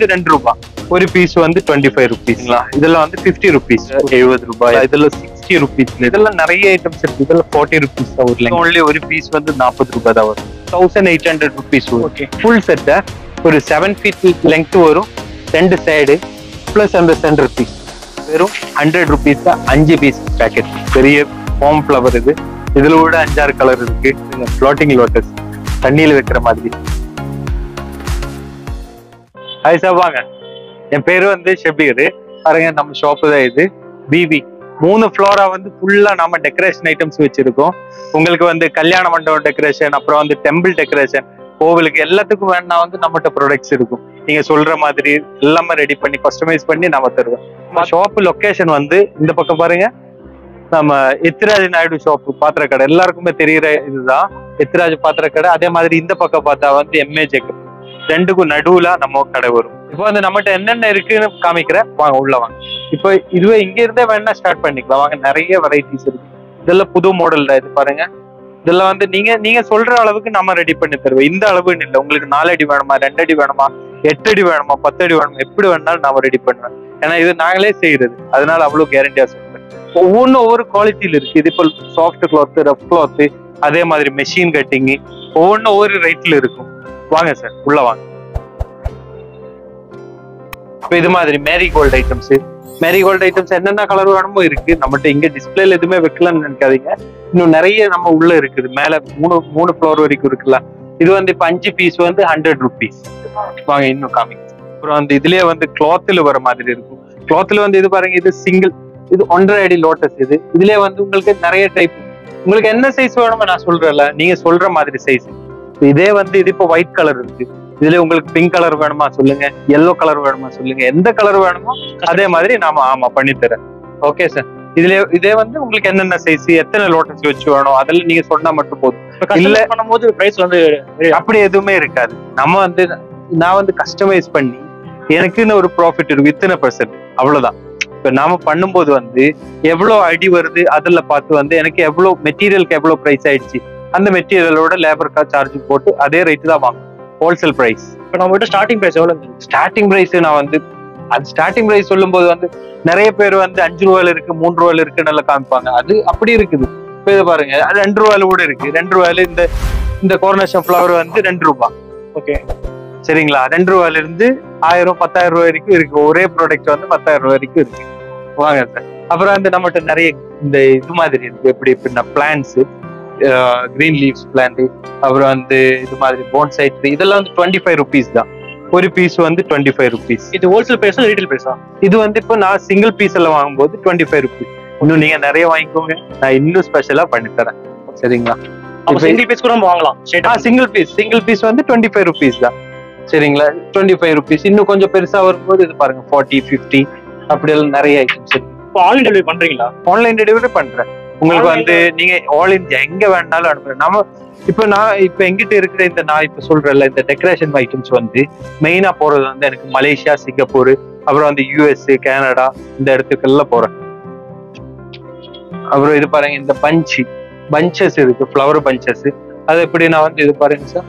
வந்து 2 ரூபாய். ஒரு பீஸ் வந்து 25 rupeesங்களா. இதெல்லாம் வந்து 50 rupees, 70 ரூபாய். இதெல்லாம் 60 rupees. இதெல்லாம் நிறைய ஐட்டம்ஸ் இருக்கு. இதெல்லாம் 40 rupees தான் வரும். ஒன்லி ஒரு பீஸ் வந்து 40 ரூபாய் தான் வரும். 1800 rupees வரும். ஃபுல் செட்டை ஒரு 7 feet லெங்த் வரும். 2 சைடு பிளஸ் அந்த சென்டர் பீஸ் வெறும் 100 rupees தான் 5 பீஸ் பேக்கெட். பெரிய ஃபார்ம் ஃப்ளவர் இது. இதுல கூட 5-6 கலர் இருக்கு. ஃப்ளோட்டிங் லோட்டஸ் தண்ணியில வைக்கிற மாதிரி. ஹாய் சார், வாங்க. என் பேரு வந்து ஷபீர். பாருங்க, நம்ம ஷாப்பு தான் இது. பிபி 3 ஃப்ளோரா வந்து ஃபுல்லா நம்ம டெக்கரேஷன் ஐட்டம்ஸ் வச்சிருக்கோம். உங்களுக்கு வந்து கல்யாண மண்டபம் டெக்கரேஷன், அப்புறம் வந்து டெம்பிள் டெக்கரேஷன், கோவிலுக்கு எல்லாத்துக்கும் வேணா வந்து நம்மகிட்ட ப்ராடக்ட்ஸ் இருக்கும். நீங்க சொல்ற மாதிரி எல்லாமே ரெடி பண்ணி கஸ்டமைஸ் பண்ணி நம்ம தருவோம். நம்ம ஷாப்பு லொகேஷன் வந்து இந்த பக்கம் பாருங்க, நம்ம எத்திராஜ் நாயுடு ஷாப்பு பாத்திர கடை எல்லாருக்குமே தெரியுற இதுதான் எத்திராஜ் பாத்திர கடை. அதே மாதிரி இந்த பக்கம் பார்த்தா வந்து எம்ஏ ஜேக்கப். ரெண்டுக்கும் நடுவுல நம்ம கடை வரும். இப்போ வந்து நம்மகிட்ட என்னென்ன இருக்குன்னு காமிக்கிறேன், வாங்க உள்ள வாங்க. இப்போ இதுவே இங்க இருந்தே வேணா ஸ்டார்ட் பண்ணிக்கலாம் வாங்க. நிறைய வெரைட்டிஸ் இருக்கு. இதெல்லாம் புது மாடல் தான். இது பாருங்க, இதெல்லாம் வந்து நீங்க சொல்ற அளவுக்கு நம்ம ரெடி பண்ணி தருவோம். இந்த அளவுன்னு இல்லை. உங்களுக்கு 4 அடி வேணுமா, 2 அடி வேணுமா, 8 அடி வேணுமா, 10 அடி வேணுமா, எப்படி வேணாலும் நம்ம ரெடி பண்ணுவேன். ஏன்னா இது நாங்களே செய்யறது, அதனால அவ்வளவு கேரண்டியா சொல்றேன். ஒவ்வொன்றும் ஒவ்வொரு குவாலிட்டியில இருக்கு. இது இப்போ சாஃப்ட் கிளாத், ரஃப் கிளாத், அதே மாதிரி மெஷின் கட்டிங், ஒவ்வொன்றும் ஒவ்வொரு ரேட்ல இருக்கும். வாங்க சார், உள்ள வாங்க. இப்போ இது மாதிரி மேரிகோல்டு ஐட்டம்ஸ், மேரிகோல்டு ஐட்டம்ஸ் என்னென்ன கலர் வேணுமோ இருக்கு நம்மகிட்ட. இங்க டிஸ்பிளேல எதுவுமே வைக்கலாம்னு நினைக்காதீங்க. இன்னும் நிறைய நம்ம உள்ள இருக்குது. மேல 3 ஃப்ளோர் வரைக்கும் இருக்குல்ல. இது வந்து இப்போ 5 பீஸ் வந்து 100 rupees. வாங்க இன்னும் காமிங்க. அப்புறம் வந்து இதுலயே வந்து கிளாத்ல வர மாதிரி இருக்கும். கிளாத்ல வந்து இது பாருங்க, இது சிங்கிள், இது 1.5 அடி லோட்டஸ். இதுலயே வந்து உங்களுக்கு நிறைய டைப். உங்களுக்கு என்ன சைஸ் வேணுமோ நான் சொல்றேன்ல, நீங்க சொல்ற மாதிரி சைஸ். இதே வந்து இது இப்போ ஒயிட் கலர் இருக்கு. இதுல உங்களுக்கு பிங்க் கலர் வேணுமா சொல்லுங்க, எல்லோ கலர் வேணுமா சொல்லுங்க, எந்த கலர் வேணுமோ அதே மாதிரி நாம பண்ணி தரேன். Okay sir. இதே வந்து உங்களுக்கு என்னென்ன சைஸ், எத்தனை லோட்டஸ் வச்சு வேணும் அதெல்லாம் நீங்க சொன்னா மட்டும் போதும். இல்ல பண்ணும்போது பிரைஸ் வந்து அப்படி எதுவுமே இருக்காது. நான் வந்து கஸ்டமைஸ் பண்ணி எனக்குன்னு ஒரு ப்ராஃபிட் இருக்கும், இத்தனை %, அவ்வளவுதான். இப்ப நாம பண்ணும்போது வந்து எவ்வளவு அடி வருது அதுல பார்த்து வந்து எனக்கு எவ்வளவு மெட்டீரியலுக்கு எவ்வளவு பிரைஸ் ஆயிடுச்சு, அந்த மெட்டீரியலோட லேபர் சார்ஜ் போட்டு அதே ரேட்டு தான் வாங்க. Wholesale price. இப்போ நம்ம ஸ்டார்டிங் பிரைஸ் எவ்வளவு? ஸ்டார்டிங் பிரைஸ் நான் வந்து அது ஸ்டார்டிங் பிரைஸ் சொல்லும் போது வந்து நிறைய பேர் வந்து 5 ரூபாயில இருக்கு, 3 ரூபாயில இருக்குன்னு நல்லா காமிப்பாங்க. அது அப்படி இருக்குது. இப்போ இது பாருங்க, 2 ரூபாயில கூட இருக்கு. 2 ரூபாயில இந்த கோர்னேஷன் ஃபிளவர் வந்து 2 ரூபாய். ஓகே சரிங்களா. 2 ரூபாயில இருந்து 1000, 10,000 ரூபாய் வரைக்கும் இருக்கு. ஒரே ப்ராடக்ட் வந்து 10,000 ரூபாய் வரைக்கும் இருக்கு. வாங்க சார். அப்புறம் வந்து நம்மகிட்ட நிறைய இந்த இது மாதிரி இருக்கு. எப்படி எப்படின்னா பிளான்ஸ், கிரீன் லீவ்ஸ் பிளான்ட், அப்புறம் வந்து இது மாதிரி போன்சை ட்ரீ, இதெல்லாம் வந்து 25 rupees தான். ஒரு பீஸ் வந்து 25 rupees. இது ஹோல்சேல் பிரைஸா ரீட்டைல் பிரைஸா? இது வந்து இப்போ நான் சிங்கிள் பீஸ் எல்லாம் வாங்கும்போது 25 rupees. இன்னும் நீங்க நிறைய வாங்கிக்கோங்க, நான் இன்னும் ஸ்பெஷலா பண்ணி தரேன். சரிங்களா. சிங்கிள் பீஸ் கூட நம்ம வாங்கலாம். சிங்கிள் பீஸ் வந்து 25 rupees தான். சரிங்களா. 25 rupees. இன்னும் கொஞ்சம் பெருசா வரும்போது இது பாருங்க 40, 50 அப்படி எல்லாம் நிறைய ஐட்டம்ஸ் இருக்கு. இப்போ ஆன்லைன் டெலிவரி பண்றீங்களா? ஆன்லைன் டெலிவரி பண்றேன். உங்களுக்கு வந்து நீங்க ஆல் இந்தியா எங்க வேணாலும் அனுப்புறேன். நான் எங்கிட்ட இருக்கிற நான் இப்ப சொல்றேன்ல இந்த டெக்கரேஷன் ஐட்டம்ஸ் வந்து மெயினா போறது வந்து எனக்கு மலேசியா, சிங்கப்பூர், அப்புறம் வந்து USA, கனடா, இந்த இடத்துக்கெல்லாம் போறேன். அப்புறம் இது பாருங்க, இந்த பஞ்சஸ் இருக்கு, ஃப்ளவர் பஞ்சஸ். அது எப்படி நான் வந்து இது பாருங்க சார்,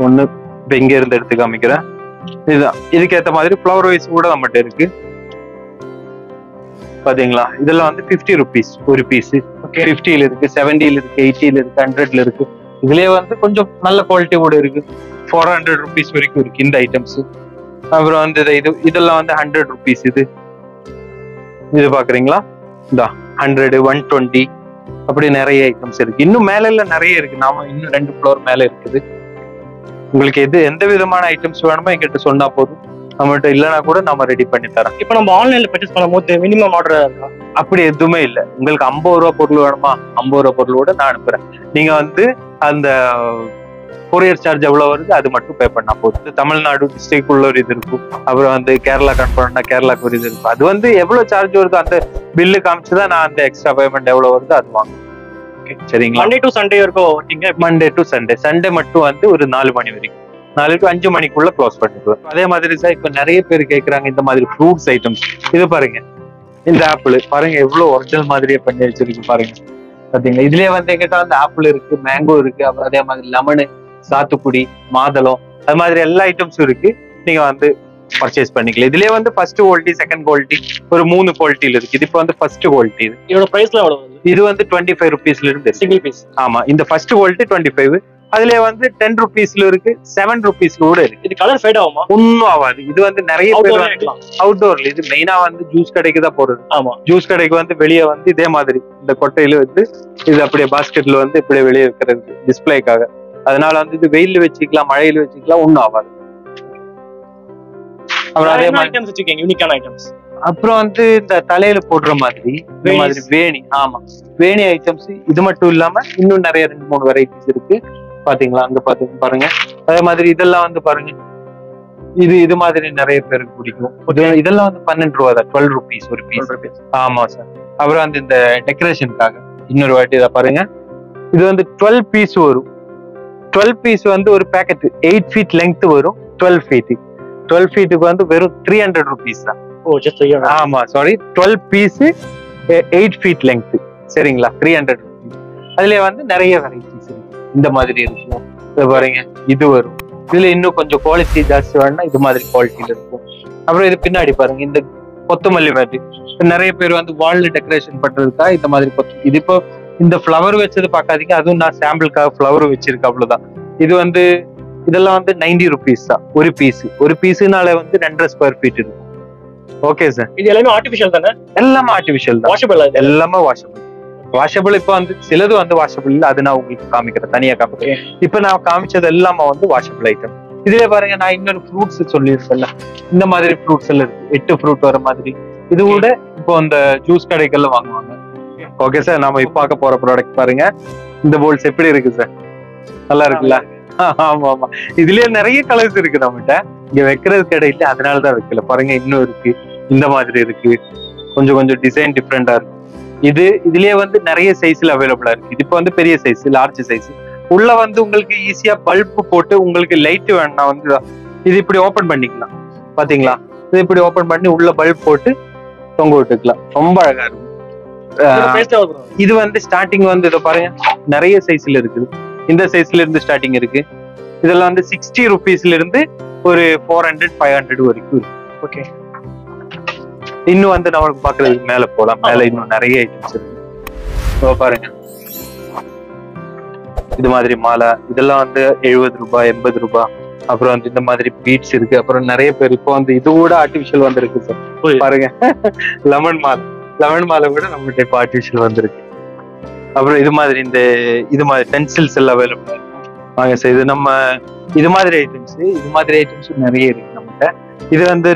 ஒண்ணு இப்ப இங்க இருந்து எடுத்து காமிக்கிறேன். இதுதான் இதுக்கேற்ற மாதிரி ஃப்ளவர் வைஸ் கூட நம்மகிட்ட இருக்கு. பாத்தீங்களா. இதெல்லாம் வந்து 50 rupees ஒரு பீஸ். 50ல இருக்கு, 70ல இருக்கு, 80ல இருக்கு, 100ல இருக்கு. இதுலயே வந்து கொஞ்சம் நல்ல குவாலிட்டி கூட இருக்கு. 400 rupees வரைக்கும் இருக்கு இந்த ஐட்டம்ஸ். அப்புறம் வந்து இதெல்லாம் வந்து 100 rupees. இது பாக்குறீங்களா, இந்த 100, 120 அப்படி நிறைய ஐட்டம்ஸ் இருக்கு. இன்னும் மேல எல்லாம் நிறைய இருக்கு. நாம இன்னும் 2 ஃப்ளோர் மேல இருக்குது. உங்களுக்கு எந்த விதமான ஐட்டம்ஸ் வேணுமோ என்கிட்ட சொன்னா போதும். நம்மகிட்ட இல்லைன்னா கூட நம்ம ரெடி பண்ணி தரோம். இப்போ நம்ம ஆன்லைன்ல பர்ச்சேஸ் பண்ணும்போது மினிமம் ஆர்டர் இருக்கா? அப்படி எதுவுமே இல்லை. உங்களுக்கு 50 ரூபா பொருள் வேணுமா, 50 ரூபா பொருளோட நான் அனுப்புறேன். நீங்க வந்து அந்த கொரியர் சார்ஜ் எவ்வளவு வருது அது மட்டும் பே பண்ணா போதும். தமிழ்நாடு டிஸ்ட்ரிக்ட் உள்ள ஒரு இது இருக்கும். அப்புறம் வந்து கேரளா கன்ஃபர்ம்னா கேரளாக்கு ஒரு இது இருக்கும். அது வந்து எவ்வளவு சார்ஜ் வருது அந்த பில்லு காமிச்சுதான் நான் அந்த எக்ஸ்ட்ரா பேமெண்ட் எவ்வளவு வருது அது வாங்குவேன். சரிங்களா. மண்டே டு சண்டே இருக்கும். மண்டே டு சண்டே மட்டும் வந்து ஒரு 4 மணி வரைக்கும், 4 to 5 மணிக்குள்ள க்ளோஸ் பண்ணிடுவேன். அதே மாதிரி சார் இப்ப நிறைய பேர் கேட்கறாங்க இந்த மாதிரி ஃப்ரூட்ஸ் ஐட்டம்ஸ். இது பாருங்க, இந்த ஆப்பிள் பாருங்க எவ்வளவு ஒரிஜினல் மாதிரியே பண்ணி வச்சிருக்கு பாருங்க. பாத்தீங்களா. இதுலயே வந்து எங்கிட்ட வந்து ஆப்பிள் இருக்கு, மேங்கோ இருக்கு, அப்புறம் அதே மாதிரி லெமனு, சாத்துக்குடி, மாதுளம், அது மாதிரி எல்லா ஐட்டம்ஸும் இருக்கு. நீங்க வந்து பர்ச்சேஸ் பண்ணிக்கலாம். இதுலயே வந்து ஃபர்ஸ்ட் குவாலிட்டி, செகண்ட் குவாலிட்டி, ஒரு 3 குவாலிட்டியில இருக்கு. இது இப்போ வந்து ஃபர்ஸ்ட் குவாலிட்டி. இது இதோட பிரைஸ்ல எவ்வளவு? இது வந்து 25 rupeesல இருந்து சிங்கிள் பீஸ். ஆமா, இந்த ஃபர்ஸ்ட் குவாலிட்டி 25. அதுல வந்து 10 rupeesல இருக்கு, 7 rupeesல கூட இருக்கு. இது கலர் ஃபேட் ஆகுமா? ஒன்னும் ஆகாது. இது வந்து நிறைய பேர் அவுட்டோர்ல, இது மெயினா வந்து ஜூஸ் கடைக்கு தான் போறது. ஆமா, ஜூஸ் கடைக்கு வந்து வெளியே வந்து இதே மாதிரி இந்த கொட்டையில வந்து இது அப்படியே பாஸ்கெட்ல வந்து இப்படியே வெளியே வைக்கிறது டிஸ்பிளேக்காக. அதனால வந்து இது வெயில்ல வச்சுக்கலாம், மழையில வச்சுக்கலாம், ஒன்னும் ஆகாது. அப்புறம் அதே மாதிரி யூனிக்கான ஐட்டம்ஸ். அப்புறம் வந்து இந்த தலையில போடுற மாதிரி இந்த மாதிரி வேணி. ஆமா, வேணி ஐட்டம்ஸ். இது மட்டும் இல்லாம இன்னும் நிறைய 2-3 வெரைட்டிஸ் இருக்கு. பாத்தீங்களா, அங்க பாருங்க. அதே மாதிரி இதெல்லாம் வந்து பாருங்க, இது மாதிரி நிறைய பேருக்கு பிடிக்கும். இதெல்லாம் வந்து 12 ரூபா தான், 12 rupees ஒரு பீஸ். ஆமா சார். அப்புறம் வந்து இந்த டெக்கரேஷனுக்காக இன்னொரு வாட்டி இதை பாருங்க. இது வந்து 12 பீஸ் வரும். 12 பீஸ் வந்து ஒரு பேக்கெட் 8 feet லெங்த் வரும். 12 feet 12 feetக்கு வந்து வெறும் 300 rupees தான். ஆமா, சாரி, 12 பீஸ் 8 feet லெங்த். சரிங்களா, 300 rupees. அதுல வந்து நிறைய வெரைட்டிஸ் இருக்கு. இந்த மாதிரி இருக்கும். இதை பாருங்க, இது வரும். இதுல இன்னும் கொஞ்சம் குவாலிட்டி ஜாஸ்தி வேணும்னா இது மாதிரி குவாலிட்டியில இருக்கும். அப்புறம் இது பின்னாடி பாருங்க, இந்த கொத்தமல்லி மாதிரி நிறைய பேர் வந்து வால்ல டெக்கரேஷன் பண்றதுக்கா இந்த மாதிரி இது இப்போ இந்த ஃப்ளவர் வச்சது பார்க்காதீங்க, அதுவும் நான் சாம்பிளுக்காக ஃப்ளவர் வச்சிருக்கேன், அவ்வளவுதான். இது வந்து இதெல்லாம் வந்து 90 rupees தான் ஒரு பீஸ். ஒரு பீஸ்னால வந்து 2.5 square feet இருக்கும். Okay sir. இது எல்லாமே ஆர்டிஃபிஷியல் தானே? எல்லாமே ஆர்டிஃபிஷியல் தான். வாஷபிள்? எல்லாமே வாஷபிள். இப்போ வந்து சிலது வந்து வாஷபிள் இல்லை, அது நான் உங்களுக்கு காமிக்கிறேன், தனியா காமிக்கிறேன். இப்ப நான் காமிச்சது எல்லாமே வந்து வாஷபிள் ஐட்டம். இதுல பாருங்க, நான் இன்னொரு ஃப்ரூட்ஸ் சொல்லியிருக்கேன்ல, இந்த மாதிரி ஃப்ரூட்ஸ் எல்லாம் இருக்கு. 8 fruit வர மாதிரி. இது கூட இப்போ அந்த ஜூஸ் கடைகள்ல வாங்குவாங்க. Okay sir. நாம இப்ப பார்க்க போற ப்ராடக்ட் பாருங்க. இந்த போல்ஸ் எப்படி இருக்கு சார்? நல்லா இருக்குல்ல? ஆமா ஆமா. இதுலயே நிறைய கலர்ஸ் இருக்கு நம்மகிட்ட. இங்க வைக்கிறது கிடையாது, அதனாலதான் வைக்கல. பாருங்க, இன்னும் இருக்கு, இந்த மாதிரி இருக்கு, கொஞ்சம் டிசைன் டிஃப்ரெண்டா இருக்கு. இதுலயே வந்து நிறைய சைஸ்ல அவைலபிளா இருக்கு. இது இப்ப வந்து பெரிய சைஸ், லார்ஜ் சைஸ். உள்ள வந்து உங்களுக்கு ஈஸியா பல்ப் போட்டு உங்களுக்கு லைட் வேணும்னா வந்து இது இப்படி ஓபன் பண்ணிக்கலாம். பாத்தீங்களா, இது இப்படி ஓபன் பண்ணி உள்ள பல்ப் போட்டு தொங்க விட்டுக்கலாம். ரொம்ப அழகா இருக்கும். இது வந்து ஸ்டார்டிங் வந்து இதை பாருங்க, நிறைய சைஸ்ல இருக்குது. இந்த சைஸ்ல இருந்து ஸ்டார்டிங் இருக்கு. இதெல்லாம் வந்து 60 rupeesல இருந்து ஒரு 400-500 வரைக்கும் இருக்கு. ஓகே. இன்னும் வந்து நம்மளுக்கு பாக்குறதுக்கு மேல போலாம். மேல இன்னும் நிறைய ஐட்டம்ஸ் இருக்கு. பாருங்க, இது மாதிரி மாலை, இதெல்லாம் வந்து 70 ரூபாய், 80 ரூபாய். அப்புறம் வந்து இந்த மாதிரி பீட்ஸ் இருக்கு. அப்புறம் நிறைய பேர் இப்போ வந்து இது கூட ஆர்டிபிஷியல் வந்திருக்கு சார். பாருங்க, லெமன் மாலை கூட நம்மகிட்ட இப்போ ஆர்டிபிஷியல் வந்திருக்கு. அப்புறம் இது மாதிரி பென்சில்ஸ் எல்லாம் அவைலபிள் வாங்க சார். இது மாதிரி ஐட்டம்ஸ் நிறைய இருக்கு நம்மகிட்ட. இது வந்து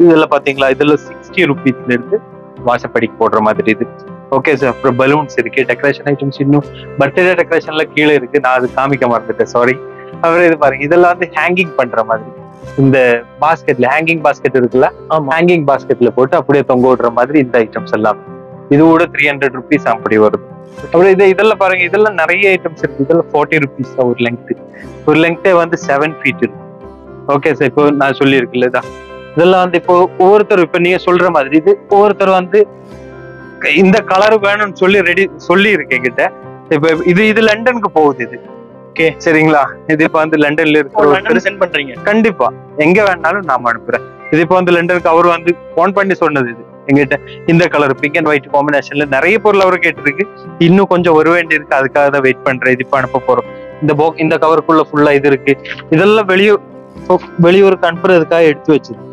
இதெல்லாம் பாத்தீங்களா, இதுல 60 rupeesல இருந்து வாசப்படிக்கு போடுற மாதிரி இது. Okay sir. அப்புறம் பலூன்ஸ் இருக்கு, டெக்கரேஷன் ஐட்டம்ஸ் இன்னும் பர்த்டே டெக்கரேஷன்ல கீழே இருக்கு. நான் அது காமிக்க மறந்துட்டேன், சாரி. அப்புறம் இது பாருங்க, இதெல்லாம் வந்து ஹேங்கிங் பண்ற மாதிரி. இந்த பாஸ்கெட்ல ஹேங்கிங் பாஸ்கெட் இருக்குல்ல, ஹேங்கிங் பாஸ்கெட்ல போட்டு அப்படியே தொங்க விடுற மாதிரி இந்த ஐட்டம்ஸ் எல்லாம். இது கூட 300 rupees அப்படி வருது. அப்புறம் இதெல்லாம் பாருங்க, இதெல்லாம் நிறைய ஐட்டம்ஸ் இருக்கு. இதெல்லாம் 40 rupees தான் ஒரு லெங்க். ஒரு லெங்க்டே வந்து 7 feet இருக்கு. Okay sir. இப்போ நான் சொல்லியிருக்குல்ல, இதெல்லாம் வந்து இப்போ ஒவ்வொருத்தரும் இப்ப நீங்க சொல்ற மாதிரி இது ஒவ்வொருத்தர் வந்து இந்த கலர் வேணும்னு சொல்லி இருக்கு என்கிட்ட. இப்ப இது லண்டனுக்கு போகுது இது. ஓகே, சரிங்களா. இது இப்ப வந்து லண்டன்ல இருக்கு, சென்ட் பண்றீங்க. கண்டிப்பா எங்க வேணாலும் நாம அனுப்புறேன். இது இப்ப வந்து லண்டனுக்கு அவர் வந்து போன் பண்ணி சொன்னது. இது எங்கிட்ட இந்த கலர் பிங்க் அண்ட் ஒயிட் காம்பினேஷன்ல நிறைய பொருள் அவரு கேட்டிருக்கு. இன்னும் கொஞ்சம் வர வேண்டி இருக்கு, அதுக்காக தான் வெயிட் பண்றேன். இது இப்ப அனுப்ப போறோம். இந்த கவருக்குள்ள ஃபுல்லா இது இருக்கு. இதெல்லாம் வெளியூருக்கு அனுப்புறதுக்காக எடுத்து வச்சிருக்கு,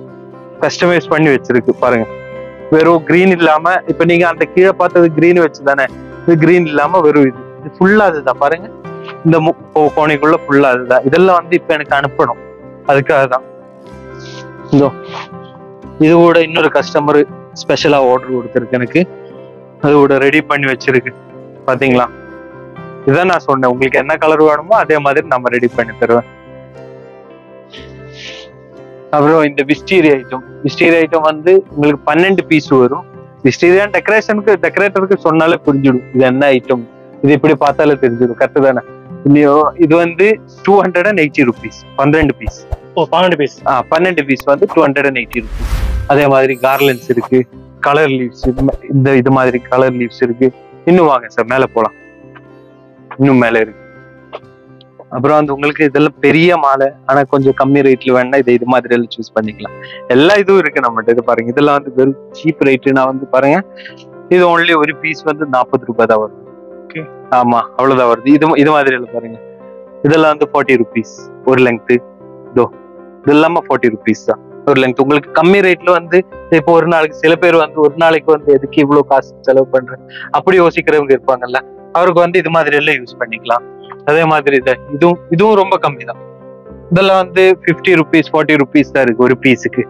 கஸ்டமைஸ் பண்ணி வச்சிருக்கு. பாருங்க, வெறும் கிரீன் இல்லாம, இப்ப நீங்க அந்த கீழே பார்த்தது கிரீன் வச்சுதானே, இது கிரீன் இல்லாம வெறும் இது ஃபுல்லா அதுதான். பாருங்க, இந்த கோணைக்குள்ள ஃபுல்லா அதுதான். இதெல்லாம் வந்து இப்ப எனக்கு அனுப்பணும், அதுக்காக தான். இது கூட இன்னொரு கஸ்டமர் ஸ்பெஷலா ஆர்டர் கொடுத்துருக்கு எனக்கு, அது கூட ரெடி பண்ணி வச்சிருக்கு. பாத்தீங்களா, இதான் நான் சொன்னேன், உங்களுக்கு என்ன கலர் வேணுமோ அதே மாதிரி நம்ம ரெடி பண்ணி தருவேன். அப்புறம் இந்த விஸ்டீரியா ஐட்டம் வந்து உங்களுக்கு 12 பீஸ் வரும். விஸ்டீரியா டெக்கரேட்டருக்கு சொன்னாலே புரிஞ்சிடும் இது என்ன ஐட்டம். இது இப்படி பார்த்தாலே தெரிஞ்சிடும், கரெக்ட் தானே? இது வந்து 280 rupees 12 பீஸ். 12 பீஸ் வந்து 280 rupees. அதே மாதிரி கார்லன்ஸ் இருக்கு, கலர் லீவ்ஸ், இது மாதிரி கலர் லீவ்ஸ் இருக்கு. இன்னும் வாங்க சார், மேல போலாம். இன்னும் மேல இருக்கு. அப்புறம் வந்து உங்களுக்கு இதெல்லாம் பெரிய மாலை ஆனா கொஞ்சம் கம்மி ரேட்ல வேணா இது மாதிரி எல்லாம் சூஸ் பண்ணிக்கலாம். எல்லா இதுவும் இருக்கு நம்மகிட்ட. இது பாருங்க, இதெல்லாம் வந்து வெறும் சீப் ரேட்டு. நான் வந்து பாருங்க, இது ஒன்லி ஒரு பீஸ் வந்து 40 ரூபாய் தான் வருது. ஆமா, அவ்வளவுதான் வருது. இது மாதிரி எல்லாம் பாருங்க, இதெல்லாம் வந்து 40 ருபீஸ் ஒரு லெங்க். இதோ இது இல்லாம 40 ருபீஸ் தான் ஒரு லெங்க். உங்களுக்கு கம்மி ரேட்ல வந்து இப்போ ஒரு நாளைக்கு சில பேர் வந்து ஒரு நாளைக்கு வந்து எதுக்கு இவ்வளவு காசு செலவு பண்றேன் அப்படி யோசிக்கிறவங்க இருப்பாங்கல்ல, அவருக்கு வந்து இது மாதிரி எல்லாம் யூஸ் பண்ணிக்கலாம். அதே மாதிரி இதுவும் ரொம்ப கம்மி தான். இதெல்லாம் வந்து 50 ருபீஸ் 40 ருபீஸ் தான் இருக்கு ஒரு பீஸுக்கு.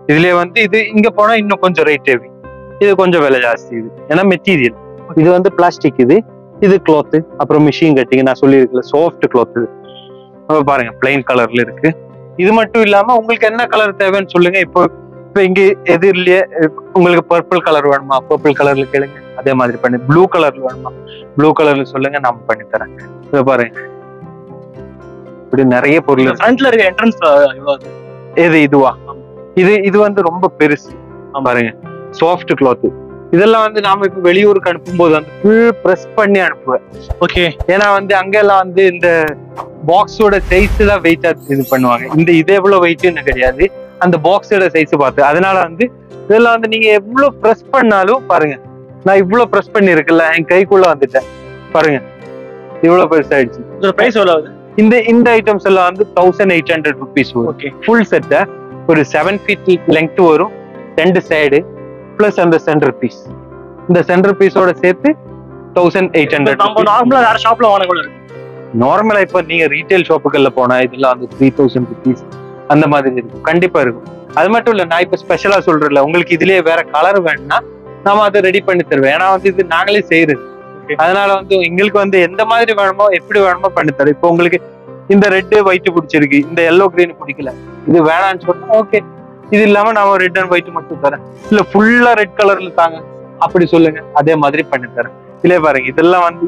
இதுலயே வந்து இது இங்க போனா இன்னும் கொஞ்சம் ரேட் ஹெவி, இது கொஞ்சம் விலை ஜாஸ்தி. இது ஏன்னா மெட்டீரியல், இது வந்து பிளாஸ்டிக், இது கிளாத், அப்புறம் மிஷின் கட்டிங். நான் சொல்லியிருக்கல சாஃப்ட் கிளாத். பாருங்க பிளைன் கலர்ல இருக்கு. இது மட்டும் இல்லாம உங்களுக்கு என்ன கலர் தேவைன்னு சொல்லுங்க. இப்போ இங்க எதிரிலேயே உங்களுக்கு பர்பிள் கலர் வேணுமா, பர்பிள் கலர்ல கேளுங்க, அதே மாதிரி பண்ணி. ப்ளூ கலர்ல வேணுமா, ப்ளூ கலர்ல சொல்லுங்க, நான் பண்ணி தரேன். இதை பாருங்க, இப்படி நிறைய பொருள். ஃப்ரண்ட்ல இருக்க என்ட்ரன்ஸ் இதுவா, இது வந்து ரொம்ப பெருசு. பாருங்க, சாஃப்ட் கிளாத். இதெல்லாம் வந்து நாம இப்ப வெளியூருக்கு அனுப்பும் போது வந்து ஃபுல் ப்ரெஸ் பண்ணி அனுப்புவேன். ஓகே, ஏன்னா வந்து அங்கெல்லாம் வந்து இந்த பாக்ஸோட சைஸ் தான் வெயிட்டா இது பண்ணுவாங்க. இது எவ்வளவு வெயிட்னு கிடையாது, அந்த பாக்ஸோட சைஸ் பார்த்து. அதனால வந்து இதெல்லாம் வந்து நீங்க எவ்வளவு ப்ரெஸ் பண்ணாலும் பாருங்க, நான் இவ்வளவு ப்ரெஸ் பண்ணி இருக்குல்ல, என் கைக்குள்ள வந்துட்டேன் பாருங்க, இவ்வளவு பெருசாயிடுச்சு. பிரைஸ் எவ்வளவு? இந்த ஐட்டம்ஸ் எல்லாம் வந்து 1800 ருபீஸ் வரும். ஃபுல் செட்டை ஒரு 7 ஃபீட் லெங்த் வரும், 2 சைடு பிளஸ் அந்த சென்டர் பீஸ். இந்த சென்டர் பீஸோட சேர்த்து 1800. நார்மலா வேற ஷாப்ல வாங்க கூட இருக்கு. நார்மலா இப்ப நீங்க ரீட்டைல் ஷாப்புகள்ல போனா இதெல்லாம் வந்து 3000 ருபீஸ் அந்த மாதிரி இருக்கும், கண்டிப்பா இருக்கும். அது மட்டும் இல்ல, நான் இப்ப ஸ்பெஷலா சொல்றேன்ல, உங்களுக்கு இதுலயே வேற கலர் வேணும்னா நாம அதை ரெடி பண்ணி தருவேன். ஏன்னா வந்து இது நாங்களே செய்யறது. அதனால வந்து எங்களுக்கு வந்து எந்த மாதிரி வேணுமோ எப்படி வேணுமோ பண்ணி தரும். இப்போ உங்களுக்கு இந்த ரெட் ஒயிட் பிடிச்சிருக்கு, இந்த எல்லோ கிரீன் பிடிக்கல, இது வேணான்னு சொன்னா ஓகே, இது இல்லாம நான் ரெட் அண்ட் ஒயிட் மட்டும் தரேன், இல்ல ஃபுல்லா ரெட் கலர்ல தாங்க அப்படி சொல்லுங்க, அதே மாதிரி பண்ணி தரேன். இல்லையே பாருங்க,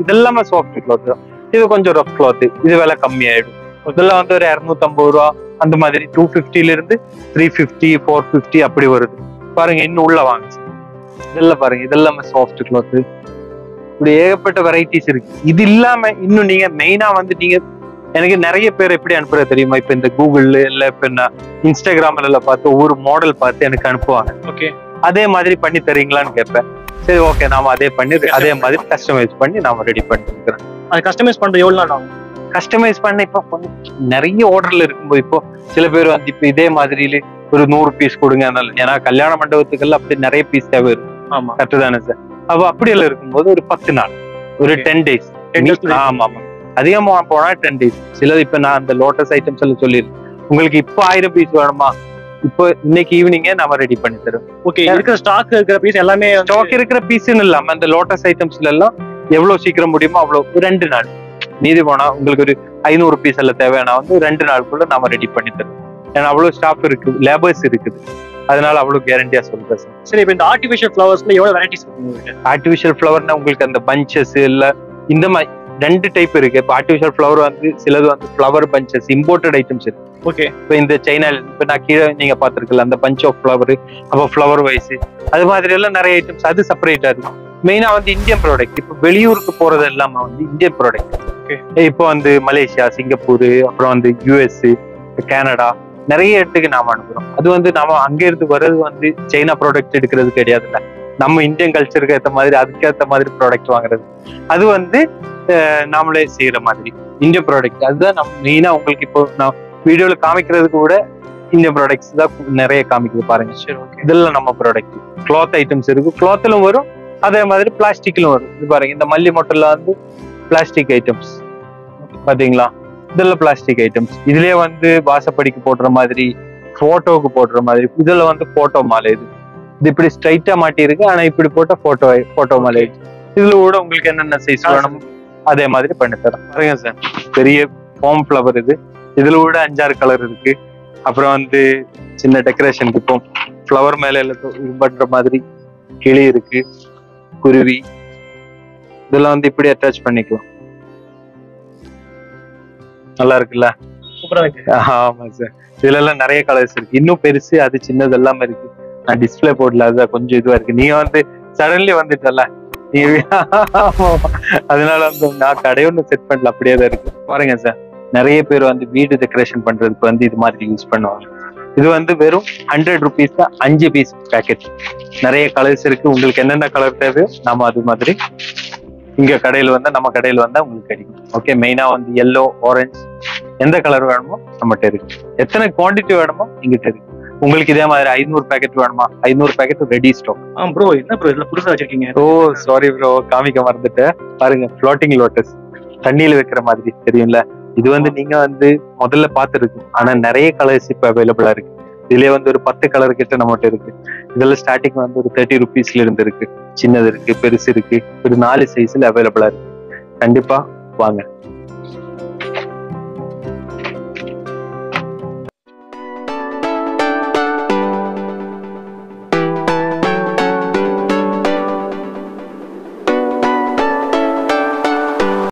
இதெல்லாமே சாஃப்ட் கிளாத் தான். இது கொஞ்சம் ரஃப் கிளாத், இது விலை கம்மியாயிடும். இதெல்லாம் வந்து ஒரு 250 ரூபா அந்த மாதிரி, 250ல இருந்து 350 450 அப்படி வருது. பாருங்க, இன்னும் உள்ள வாங்க. இதெல்லாம் பாருங்க, இதெல்லாமே சாஃப்ட் கிளாத். இப்படி ஏகப்பட்ட வெரைட்டிஸ் இருக்கு. இது இல்லாம இன்னும் நீங்க மெயினா வந்து நீங்க எனக்கு நிறைய பேர் எப்படி அனுப்புறது தெரியுமா, இப்ப இந்த கூகுள்ல இல்ல இப்ப நான் இன்ஸ்டாகிராம்ல பார்த்து ஒவ்வொரு மாடல் பார்த்து எனக்கு அனுப்புவாங்க. ஓகே, அதே மாதிரி பண்ணி தரீங்களான்னு கேட்பேன். சரி ஓகே, நாம அதே மாதிரி கஸ்டமைஸ் பண்ணி நாம ரெடி பண்ணி கொடுக்குறேன். அது கஸ்டமைஸ் பண்றது எவ்வளவு நாள் ஆகும்? கஸ்டமைஸ் பண்ண இப்போ நிறைய ஆர்டர்ல இருக்கும்போது இப்போ சில பேர் வந்து இப்ப இதே மாதிரில ஒரு 100 பீஸ் கொடுங்க, ஏன்னா கல்யாண மண்டபத்துக்கெல்லாம் அப்படி நிறைய பீஸ் தேவை இருக்கும். ஆமா, கரெக்ட் தானே சார்? அப்போ அப்படியெல்லாம் இருக்கும்போது ஒரு 10 நாள், ஒரு 10 டேஸ். ஆமா ஆமா, அதிகமா போனா 10 டேஸ். சிலது இப்ப நான் அந்த லோட்டஸ் ஐட்டம்ஸ் எல்லாம் சொல்லிருக்கேன், உங்களுக்கு இப்போ 1000 பீஸ் வேணுமா, இப்போ இன்னைக்கு ஈவினிங்கே நம்ம ரெடி பண்ணி தரோம். ஓகே, இருக்கிற ஸ்டாக் இருக்கிற பீஸ் எல்லாமே ஸ்டாக் இருக்கிற பீஸ்ன்னு இல்லாம அந்த லோட்டஸ் ஐட்டம்ஸ்ல எல்லாம் எவ்வளவு சீக்கிரம் முடியுமோ அவ்வளவு 2 நாள் மீதி போனா உங்களுக்கு ஒரு 500 பீஸ் எல்லாம் தேவையான வந்து 2 நாளுக்குள்ள நாம ரெடி பண்ணி தரோம். ஏன்னா அவ்வளவு ஸ்டாஃப் இருக்கு, லேபர்ஸ் இருக்குது, அதனால அவ்வளவு கேரண்டியா சொல்றேன் சார். சரி, இப்போ இந்த ஆர்டிஃபிஷியல் ஃப்ளவர்ஸ்ல எவ்வளவு வெரைட்டிஸ் இருக்கு? ஆர்டிஃபிஷியல் ஃப்ளவர்னா உங்களுக்கு அந்த பஞ்சஸ் இல்ல இந்த மாதிரி 2 டைப் இருக்கு. இப்போ ஆர்டிஃபிஷியல் ஃப்ளவர் வந்து சிலது வந்து ஃப்ளவர் பஞ்சஸ் இம்போர்ட்டட் ஐட்டம்ஸ் இருக்கு. ஓகே, இப்போ இந்த சைனால இப்ப நான் கீழே நீங்க பாத்துருக்கல அந்த பஞ்ச் ஆஃப் ஃப்ளவர், அப்போ ஃப்ளவர் வைஸ் அது மாதிரி எல்லாம் நிறைய ஐட்டம்ஸ் அது செப்பரேட்டா இருக்கும். மெயினா வந்து இந்தியன் ப்ராடக்ட். இப்போ வெளியூருக்கு போறது எல்லாமே வந்து இந்தியன் ப்ராடக்ட். இப்போ வந்து மலேசியா, சிங்கப்பூர், அப்புறம் வந்து US, கனடா நிறைய இடத்துக்கு நாம அனுப்புறோம். அது வந்து நாம அங்க இருந்து வர்றது வந்து சைனா ப்ராடக்ட் எடுக்கிறது கிடையாதுல்ல, நம்ம இந்தியன் கல்ச்சருக்கு ஏற்ற மாதிரி அதுக்கேற்ற மாதிரி ப்ராடக்ட் வாங்குறது. அது வந்து நாமளே செய்யற மாதிரி இந்தியன் ப்ராடக்ட். அதுதான் நம்ம மெயினா உங்களுக்கு இப்போ நான் வீடியோல காமிக்கிறதுக்கு கூட இந்தியன் ப்ராடக்ட்ஸ் தான் நிறைய காமிக்குது பாருங்க. சரி, இதெல்லாம் நம்ம ப்ராடக்ட். கிளாத் ஐட்டம்ஸ் இருக்கு, கிளாத்லும் வரும், அதே மாதிரி பிளாஸ்டிக்லும் வரும். இது பாருங்க, இந்த மல்லி மொட்டெல்லாம் வந்து பிளாஸ்டிக் ஐட்டம்ஸ் பாத்தீங்களா, இதெல்லாம் பிளாஸ்டிக் ஐட்டம்ஸ். இதுலயே வந்து வாசப்படிக்கு போடுற மாதிரி, போட்டோவுக்கு போடுற மாதிரி, இதுல வந்து போட்டோ மாலை. இது இப்படி ஸ்ட்ரைட்டா மாட்டி இருக்கு, ஆனா இப்படி போட்ட போட்டோ மாலை. இதுல கூட உங்களுக்கு என்னென்ன சைஸ் வேணும் அதே மாதிரி பண்ணி தரேன். பாருங்க சார், பெரிய ஃபார்ம் ஃப்ளவர் இது. இதுல கூட 5-6 கலர் இருக்கு. அப்புறம் வந்து சின்ன டெக்கரேஷனுக்கு இப்போ ஃப்ளவர் மேல இது பண்ற மாதிரி கிளி இருக்கு, குருவி, இதெல்லாம் வந்து இப்படி அட்டாச் பண்ணிக்கலாம். நல்லா இருக்குல்ல? சூப்பரா இருக்கு. ஆமா சார், இதுல எல்லாம் நிறைய கலர்ஸ் இருக்கு. இன்னும் பெருசு, அது சின்னது எல்லாமே இருக்கு. நான் டிஸ்பிளே போர்ட்ல அதுதான் கொஞ்சம் இதுவா இருக்கு. நீங்க வந்து சடன்லி வந்துட்டல, அதனால வந்து நான் கடையொன்னு செட் பண்ணல, அப்படியே தான் இருக்கு. பாருங்க சார், நிறைய பேர் வந்து வீடு டெக்கரேஷன் பண்றதுக்கு வந்து இது மாதிரி யூஸ் பண்ணுவாங்க. இது வந்து வெறும் 100 rupees தான் 5 பீஸ் பேக்கெட். நிறைய கலர்ஸ் இருக்கு. உங்களுக்கு என்னென்ன கலர் தேவையோ நம்ம அது மாதிரி இங்க கடையில வந்தா நம்ம கடையில வந்தா உங்களுக்கு கிடைக்கும். ஓகே, மெயினா வந்து எல்லோ, ஆரஞ்சு, எந்த கலர் வேணுமோ நம்மகிட்ட இருக்கு. எத்தனை குவான்டிட்டி வேணுமோ எங்கிட்ட இருக்கு. உங்களுக்கு இதே மாதிரி 500 பேக்கெட் வேணுமா? 500 பேக்கெட் ரெடி ஸ்டாக். ப்ரோ என்ன ப்ரோ இதுல புதுசா வச்சிருக்கீங்க? ஓ சாரி ப்ரோ, காமிக்க மறந்துட்டேன். பாருங்க, ஃப்ளோட்டிங் லோட்டஸ், தண்ணியில வைக்கிற மாதிரி தெரியும்ல. இது வந்து நீங்க வந்து முதல்ல பார்த்துருக்கு, ஆனா நிறைய கலர்ஸ் இப்ப அவைலபிளா இருக்கு. இதுலயே வந்து ஒரு 10 கலர் கிட்ட நம்மகிட்ட இருக்கு. இதெல்லாம் ஸ்டார்டிங் வந்து ஒரு 30 rupeesல இருந்து இருக்கு. சின்னது இருக்கு, பெருசு இருக்கு, ஒரு 4 சைஸ்ல அவைலபிளா இருக்கு. கண்டிப்பா வாங்க.